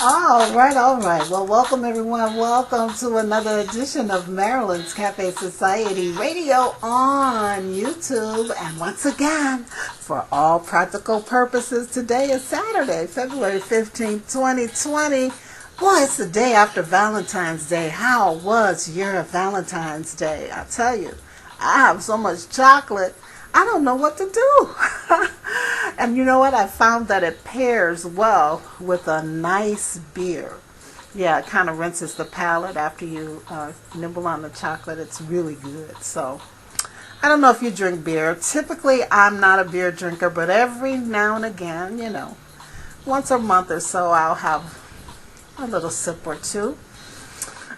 All right, all right. Well, welcome everyone. Welcome to another edition of Marilyn's Cafe Society Radio on YouTube. And once again, for all practical purposes, today is Saturday, February 15th, 2020. Boy, it's the day after Valentine's Day. How was your Valentine's Day? I tell you, I have so much chocolate. I don't know what to do. And you know what? I found that it pairs well with a nice beer. Yeah, it kind of rinses the palate after you nibble on the chocolate. It's really good. So, I don't know if you drink beer. Typically, I'm not a beer drinker, but every now and again, once a month or so, I'll have a little sip or two.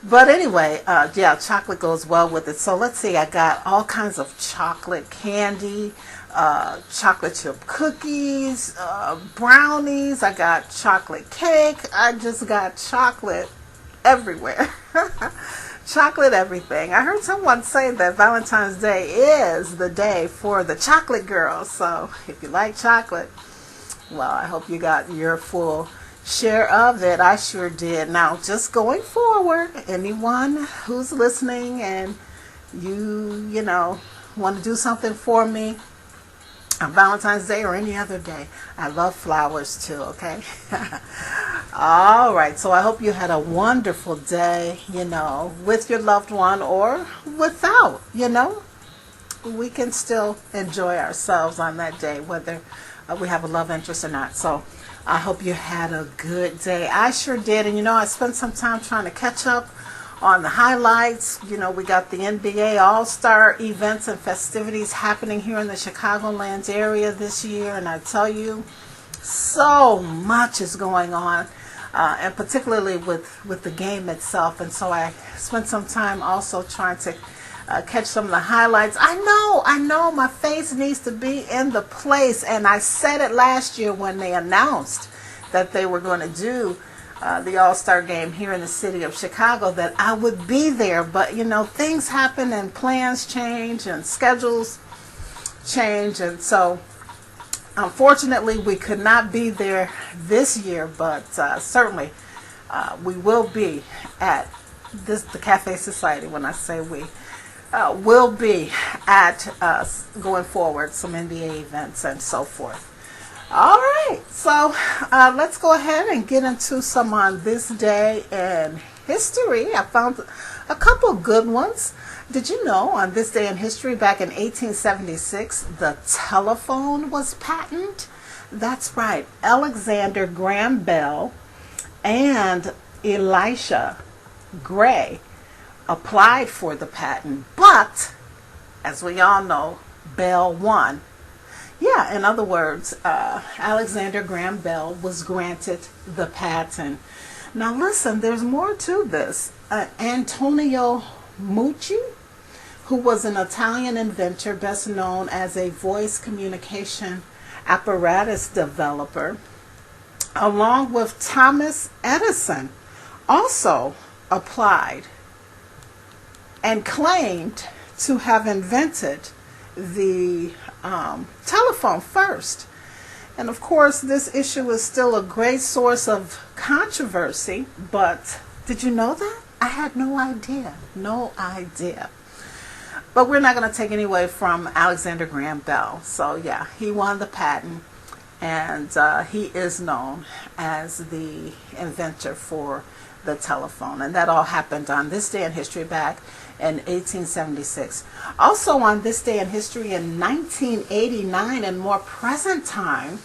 But anyway, yeah, chocolate goes well with it. So let's see, I got all kinds of chocolate candy, chocolate chip cookies, brownies. I got chocolate cake. I just got chocolate everywhere. Chocolate everything. I heard someone say that Valentine's Day is the day for the chocolate girls. So if you like chocolate, well, I hope you got your full share of it. I sure did. Now, just going forward, anyone who's listening and you want to do something for me on Valentine's Day or any other day, I love flowers too, okay? All right, so I hope you had a wonderful day, with your loved one or without, we can still enjoy ourselves on that day, whether we have a love interest or not. So I hope you had a good day. I sure did. And I spent some time trying to catch up on the highlights. We got the NBA All-Star events and festivities happening here in the Chicagoland area this year. And I tell you, so much is going on, and particularly with the game itself. And so I spent some time also trying to catch some of the highlights. I know my face needs to be in the place, and I said it last year when they announced that they were going to do the All-Star game here in the city of Chicago, that I would be there. But things happen and plans change and schedules change, and so unfortunately we could not be there this year, but certainly we will be at the Cafe Society. When I say we, will be at going forward some NBA events and so forth. All right, so let's go ahead and get into some on this day in history. I found a couple good ones. Did you know on this day in history, back in 1876, the telephone was patented? That's right, Alexander Graham Bell and Elisha Gray applied for the patent, but as we all know, Bell won. Yeah, in other words, Alexander Graham Bell was granted the patent. Now listen, there's more to this. Antonio Mucci, who was an Italian inventor best known as a voice communication apparatus developer, along with Thomas Edison, also applied and claimed to have invented the telephone first. And of course, this issue is still a great source of controversy, but did you know that? I had no idea. No idea. But we're not going to take any away from Alexander Graham Bell. So yeah, he won the patent, and he is known as the inventor for the telephone. And that all happened on this day in history back in 1876. Also on this day in history in 1989, in more present time,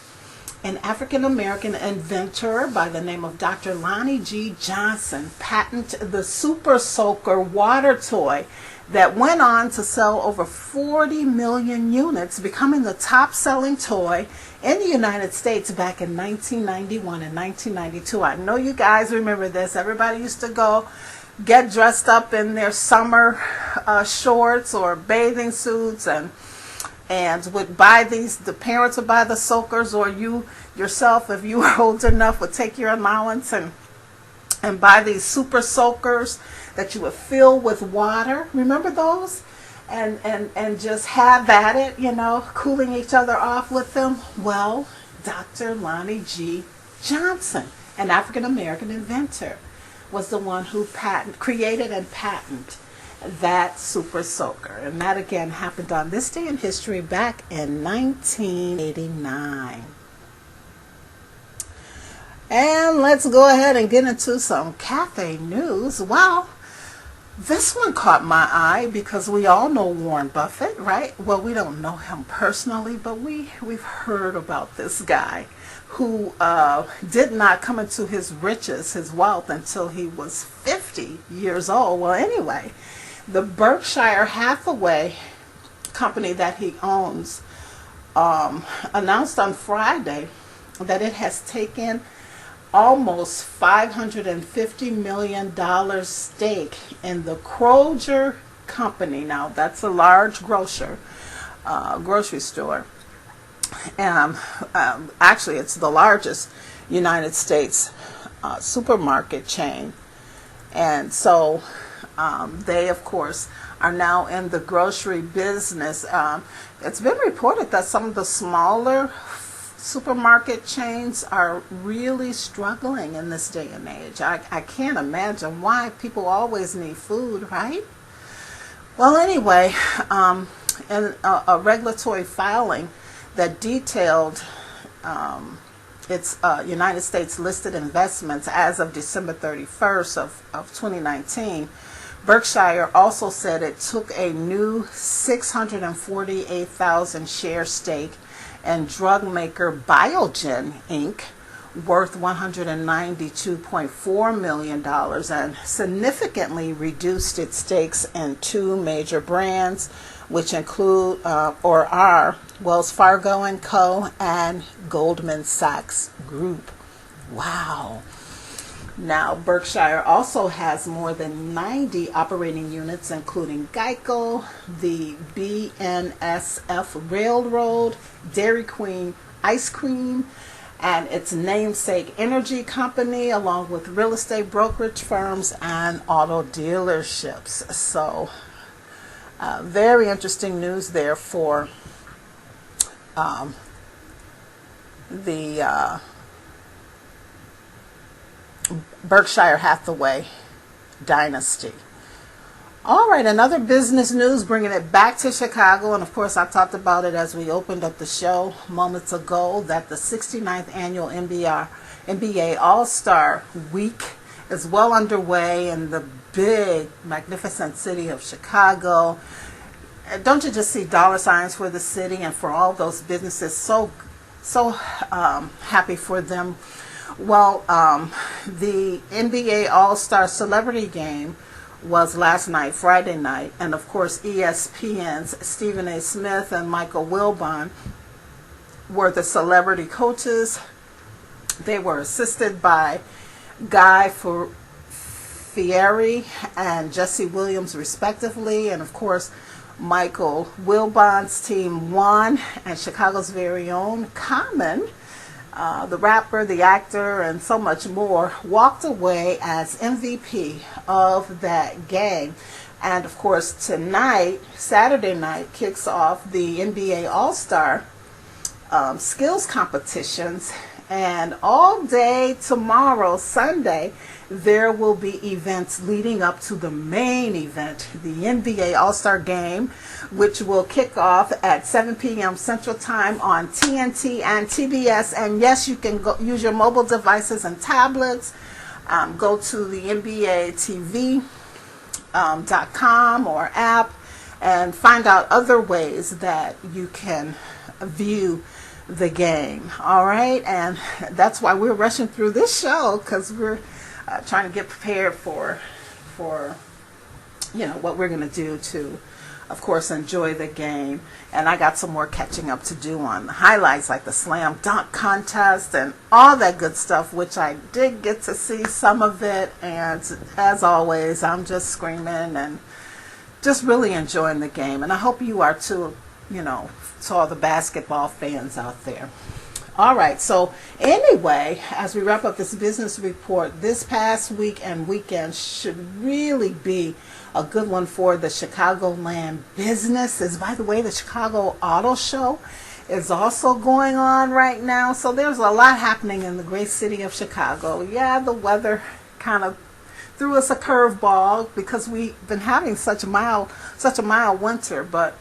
an African-American inventor by the name of Dr. Lonnie G. Johnson patented the Super Soaker water toy that went on to sell over 40 million units, becoming the top-selling toy in the United States back in 1991 and 1992. I know you guys remember this. Everybody used to go get dressed up in their summer shorts or bathing suits, and would buy these. The parents would buy the soakers, or you yourself, if you were old enough, would take your allowance and buy these super soakers that you would fill with water. Remember those? And just have at it, cooling each other off with them. Well, Dr. Lonnie G. Johnson, an African American inventor, was the one who created and patented that super soaker. And that again happened on this day in history back in 1989. And let's go ahead and get into some cafe news. Well, this one caught my eye because we all know Warren Buffett, right? Well, we don't know him personally, but we've heard about this guy who did not come into his riches, his wealth, until he was 50 years old. Well, anyway, the Berkshire Hathaway company that he owns announced on Friday that it has taken almost $550 million stake in the Kroger company. Now, that's a large grocery store. Actually, it's the largest United States supermarket chain. And so they, of course, are now in the grocery business. It's been reported that some of the smaller supermarket chains are really struggling in this day and age. I can't imagine why. People always need food, right? Well, anyway, in a regulatory filing that detailed its United States listed investments as of December 31st of 2019, Berkshire also said it took a new 648,000 share stake and drug maker Biogen Inc., worth $192.4 million, and significantly reduced its stakes in two major brands, which include or are Wells Fargo and Co. and Goldman Sachs Group. Wow. Now, Berkshire also has more than 90 operating units, including Geico, the BNSF Railroad, Dairy Queen Ice Cream, and its namesake energy company, along with real estate brokerage firms and auto dealerships. So, very interesting news there for the Berkshire Hathaway dynasty. All right, another business news, bringing it back to Chicago. And of course, I talked about it as we opened up the show moments ago, that the 69th annual NBA All-Star Week is well underway in the big, magnificent city of Chicago. Don't you just see dollar signs for the city and for all those businesses? So happy for them. Well, the NBA All-Star Celebrity Game was last night, Friday night, and of course ESPN's Stephen A. Smith and Michael Wilbon were the celebrity coaches. They were assisted by Guy Fieri and Jesse Williams, respectively, and of course Michael Wilbon's team won, and Chicago's very own Common, the rapper, the actor, and so much more, walked away as MVP of that game. And of course, tonight, Saturday night, kicks off the NBA All-Star skills competitions. And all day tomorrow, Sunday, there will be events leading up to the main event, the NBA All-Star Game, which will kick off at 7 p.m. Central Time on TNT and TBS. And yes, you can go use your mobile devices and tablets. Go to the NBATV.com or app and find out other ways that you can view the game. All right, and that's why we're rushing through this show, because we're trying to get prepared for what we're going to do to, of course, enjoy the game. And I got some more catching up to do on the highlights, like the slam dunk contest and all that good stuff, which I did get to see some of it. And as always, I'm just screaming and just really enjoying the game. And I hope you are too, to all the basketball fans out there. All right, so anyway, as we wrap up this business report, this past week and weekend should really be a good one for the Chicagoland businesses. By the way, the Chicago Auto Show is also going on right now. So there's a lot happening in the great city of Chicago. Yeah, the weather kind of threw us a curveball because we've been having such a mild winter, but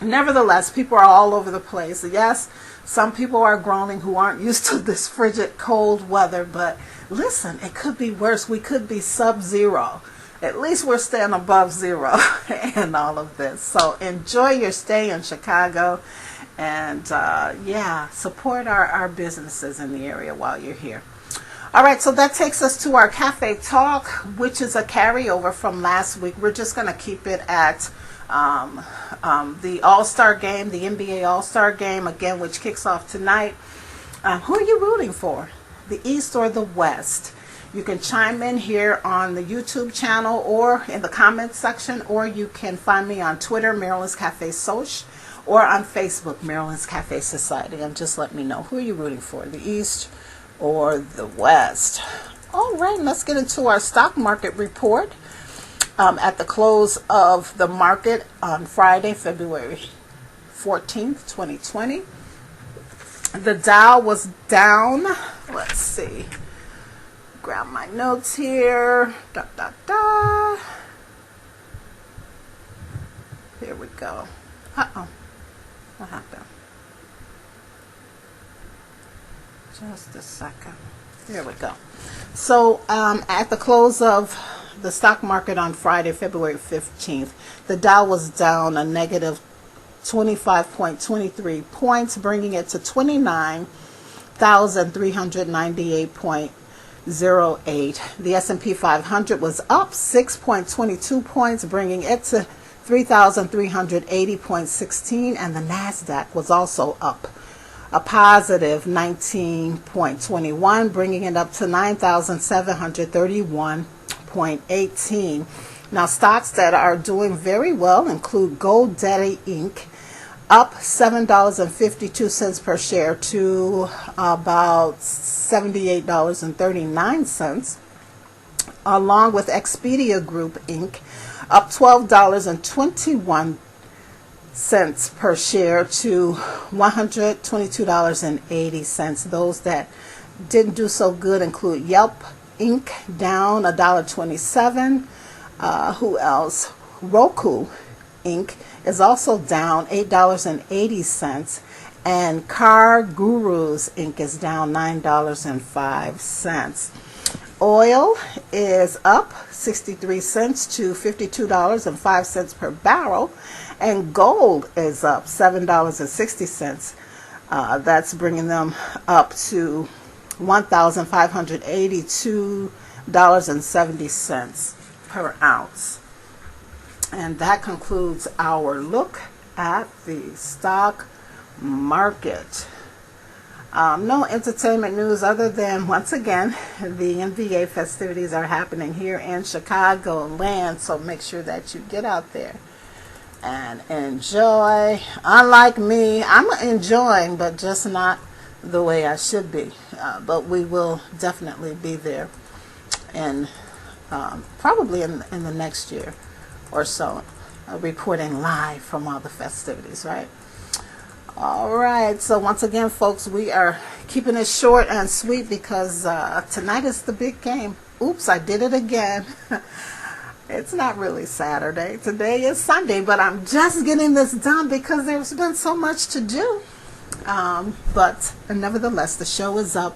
nevertheless, people are all over the place. Yes, some people are groaning who aren't used to this frigid, cold weather, but listen, it could be worse. We could be sub-zero. At least we're staying above zero in all of this. So enjoy your stay in Chicago, and support our businesses in the area while you're here. All right, so that takes us to our Cafe Talk, which is a carryover from last week. We're just going to keep it at the All-Star game, the NBA All-Star game, again, which kicks off tonight. Who are you rooting for, the East or the West? You can chime in here on the YouTube channel or in the comments section, or you can find me on Twitter, Marilyn's Cafe Soch, or on Facebook, Marilyn's Cafe Society, and just let me know. Who are you rooting for, the East or the West? All right, let's get into our stock market report. At the close of the market on Friday, February 14th, 2020, the Dow was down. Let's see. Grab my notes here. Here we go. Uh-oh. What happened? Just a second. Here we go. So at the close of the stock market on Friday, February 15th, the Dow was down a negative 25.23 points, bringing it to 29,398.08. The S&P 500 was up 6.22 points, bringing it to 3,380.16, and the NASDAQ was also up a positive 19.21, bringing it up to 9,731.18. Now, stocks that are doing very well include GoDaddy Inc., up $7.52 per share to about $78.39, along with Expedia Group Inc., up $12.21 per share to $122.80. Those that didn't do so good include Yelp Inc., down $1.27. Who else? Roku Inc. is also down $8.80, and Car Gurus Inc. is down $9.05. Oil is up 63 cents to $52.05 per barrel, and gold is up $7.60. That's bringing them up to $1,582.70 per ounce. And that concludes our look at the stock market. No entertainment news other than, once again, the NBA festivities are happening here in Chicagoland. So make sure that you get out there and enjoy. Unlike me, I'm enjoying, but just not the way I should be. But we will definitely be there, and probably in the next year or so, reporting live from all the festivities, right? All right, so once again, folks, we are keeping it short and sweet because tonight is the big game. Oops, I did it again. It's not really Saturday. Today is Sunday, but I'm just getting this done because there's been so much to do. But nevertheless, the show is up,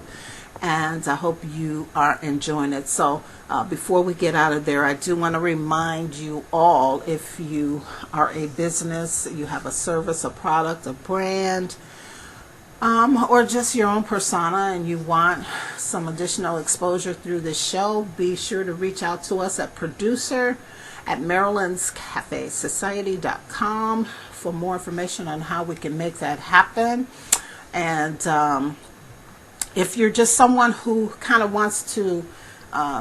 and I hope you are enjoying it. So before we get out of there, I do want to remind you all, if you are a business, you have a service, a product, a brand, or just your own persona, and you want some additional exposure through this show, be sure to reach out to us at producer@marilynscafesociety.com for more information on how we can make that happen. And if you're just someone who kind of wants to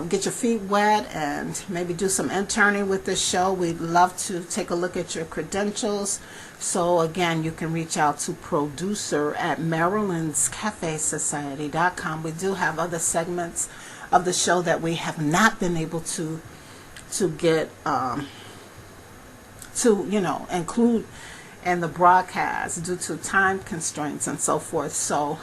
get your feet wet and maybe do some interning with this show, we'd love to take a look at your credentials. So again, you can reach out to producer@marilynscafesociety.com. We do have other segments of the show that we have not been able to get to include in the broadcast due to time constraints and so forth. So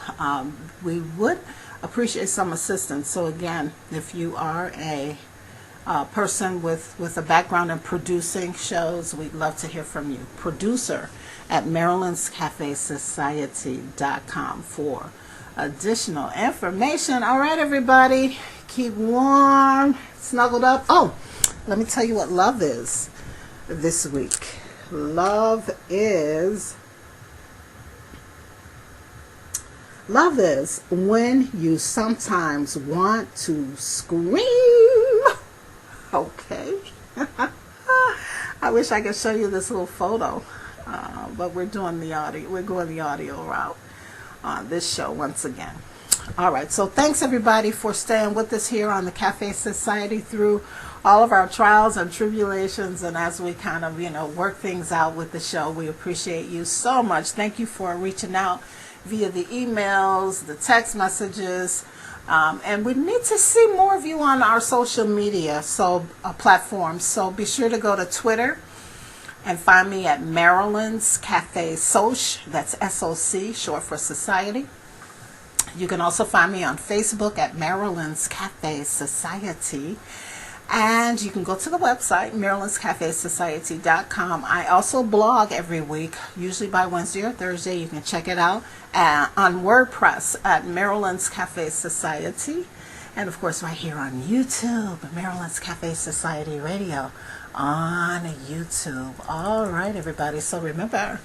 we would appreciate some assistance. So again, if you are a person with a background in producing shows, we'd love to hear from you. Producer at Maryland'sCafeSociety.com for additional information. All right, everybody, keep warm, snuggled up. Oh, let me tell you what love is this week. Love is when you sometimes want to scream. Okay. I wish I could show you this little photo, but we're doing the audio. We're going the audio route on this show once again. All right. So thanks everybody for staying with us here on the Cafe Society through all of our trials and tribulations, and as we kind of work things out with the show. We appreciate you so much. Thank you for reaching out via the emails, the text messages. And we need to see more of you on our social media platforms. So be sure to go to Twitter and find me at Marilyn's Cafe Soc. That's SOC, short for Society. You can also find me on Facebook at Marilyn's Cafe Society. And you can go to the website, Maryland'sCafeSociety.com. I also blog every week, usually by Wednesday or Thursday. You can check it out on WordPress at Maryland's Cafe Society. And, of course, right here on YouTube, Maryland's Cafe Society Radio on YouTube. All right, everybody. So remember,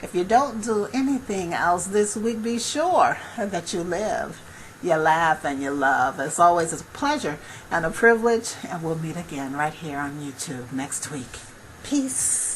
if you don't do anything else this week, be sure that you live, you laugh, and you love. As always, it's a pleasure and a privilege, and we'll meet again right here on YouTube next week. Peace.